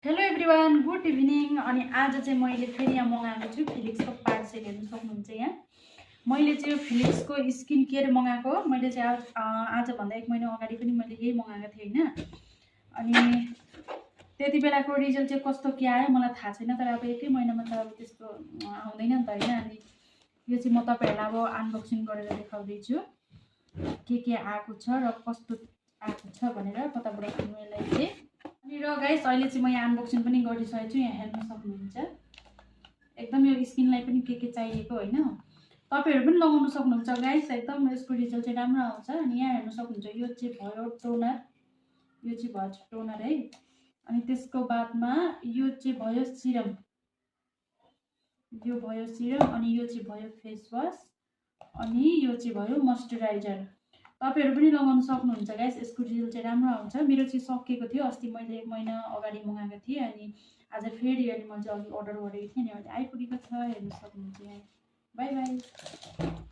Hello everyone, good evening. अनि आज चाहिँ मैले फेरि यहाँ मगाएको छु फिलिप्सको पार्सल। हेर्नु सक्नुहुन्छ यहाँ मैले चाहिँ फिलिप्सको स्किन केयर मगाएको। मैले चाहिँ आजभन्दा 1 महिना अगाडि पनि मैले यही मगाएको थिएँ होइन। अनि त्यति बेलाको रिजल्ट चाहिँ कस्तो के आयो मलाई थाहा छैन, तर अब 1 महिनामा त अब त्यस्तो आउँदैन नि त होइन। अनि यो चाहिँ म तपाईँहरूलाई अब अनबक्सिङ गरेर देखाउँदैछु के आएको छ र कस्तो आएको छ भनेर कताबाट किन्नु यसलाई चाहिँ। अनि र गाइस अहिले चाहिँ म यहाँ अनबक्सिङ पनि गरिसकेको छु। यहाँ हेर्न सक्नुहुन्छ एकदम यो स्किनलाई पनि के चाहिएको होइन। तपाईँहरू पनि लगाउन सक्नुहुन्छ गाइस, एकदम यसको रिजल्ट चाहिँ राम्रो आउँछ। अनि यहाँ हेर्न सक्नुहुन्छ यो चाहिँ भयो टोनर, यो चाहिँ भयो टोनर है। अनि त्यसको बादमा यो चाहिँ भयो सिरम, यो भयो सिरम। अनि यो चाहिँ भयो फेस वास, अनि यो चाहिँ भयो मोइस्चराइजर। तपाईहरु पनि लगाउन सक्नुहुन्छ गाइस, यसको रिजल्ट चाहिँ राम्रो आउँछ। मेरो चाहिँ सकिएको थियो अस्ति, मैले 1 महिना अगाडि मगाएको थिएँ। अनि आज फेरि अनि मैले अघि अर्डर गरेको थिएँ अनि अहिले आइपुगेको छ। हेर्न सक्नुहुन्छ यहाँ। By by.